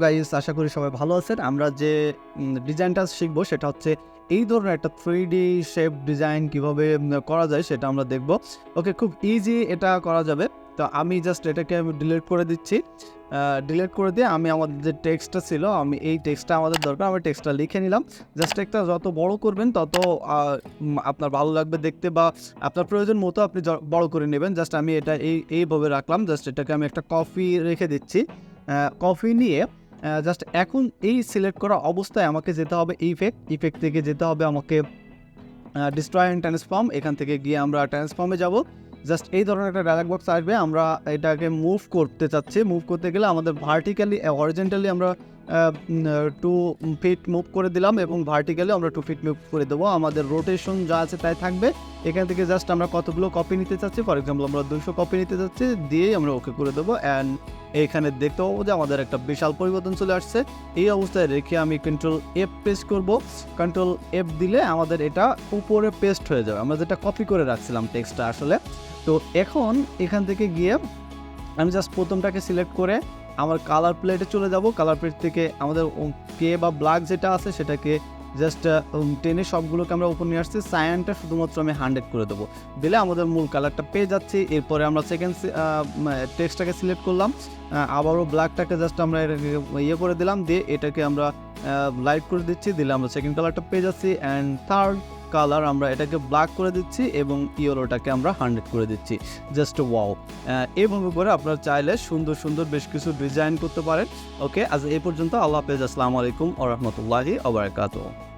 Guys, আশা করি সবাই ভালো আছেন। আমরা যে ডিজাইনটা শিখবো সেটা হচ্ছে এই ধরনের একটা 3D শেপ ডিজাইন কিভাবে করা যায় সেটা আমরা দেখব। ওকে, খুব ইজি এটা করা যাবে। তো আমি জাস্ট এটাকে ডিলিট করে দিচ্ছি। ডিলিট করে দিয়ে আমি আমাদের যে টেক্সটটা ছিল, আমি এই টেক্সটটা আমাদের দরকার, আমি টেক্সটটা লিখে নিলাম। জাস্ট একটা যত বড় করবেন তত আপনার ভালো লাগবে দেখতে, বা আপনার প্রয়োজন মতো আপনি বড় করে নেবেন। জাস্ট আমি এটা এইভাবে রাখলাম। জাস্ট এটাকে আমি একটা কপি রেখে দিচ্ছি। কপি নিয়ে জাস্ট এখন এই সিলেক্ট করা অবস্থায় আমাকে যেতে হবে ইফেক্ট থেকে যেতে হবে আমাকে ডিস্ট্রয় অ্যান্ড ট্রান্সফর্ম। এখান থেকে গিয়ে আমরা ট্রান্সফর্মে যাব। জাস্ট এই ধরনের একটা ডায়ালগ বক্স আসবে। আমরা এটাকে মুভ করতে চাচ্ছি। মুভ করতে গেলে আমাদের ভার্টিক্যালি হরিজন্টালি আমরা 2 ফিট মুভ করে দিলাম এবং ভার্টিক্যালি আমরা 2 ফিট মুভ করে দেবো। আমাদের রোটেশন যা আছে তাই থাকবে। এখান থেকে জাস্ট আমরা কতগুলো কপি নিতে চাচ্ছি, ফর এক্সাম্পল আমরা 200 কপি নিতে চাচ্ছি, দিয়েই আমরা ওকে করে দেবো। অ্যান্ড এইখানে দেখতে পাবো যে আমাদের একটা বিশাল পরিবর্তন চলে আসছে। এই অবস্থায় রেখে আমি কন্ট্রোল F পেস্ট করব। কন্ট্রোল F দিলে আমাদের এটা উপরে পেস্ট হয়ে যাবে, আমরা যেটা কপি করে রাখছিলাম টেক্সটটা আসলে। তো এখন এখান থেকে গিয়ে আমি জাস্ট প্রথমটাকে সিলেক্ট করে আমার কালার প্লেটে চলে যাব। কালার প্লেট থেকে আমাদের কে বা ব্ল্যাক যেটা আছে সেটাকে জাস্ট টেনে সবগুলোকে আমরা উপর নিয়ে আসছি। সায়ানটা শুধুমাত্র আমি 100 করে দেবো, দিলে আমাদের মূল কালারটা পেয়ে যাচ্ছি। এরপরে আমরা সেকেন্ড টেক্সটটাকে সিলেক্ট করলাম, আবারও ব্ল্যাকটাকে জাস্ট আমরা ইয়ে করে দিলাম, দিয়ে এটাকে আমরা লাইট করে দিচ্ছি, দিলে আমরা সেকেন্ড কালারটা পেয়ে যাচ্ছি। অ্যান্ড থার্ড কালার আমরা এটাকে ব্ল্যাক করে দিচ্ছি এবং ইয়েলোটাকে আমরা 100 করে দিচ্ছি। Just wow! এইভাবে করে আপনারা চাইলে সুন্দর সুন্দর বেশ কিছু ডিজাইন করতে পারেন। ওকে, আজ এই পর্যন্ত। আল্লাহ হাফেজ। আসসালামু আলাইকুম ওয়া রাহমাতুল্লাহি ওয়া বারাকাতুহু।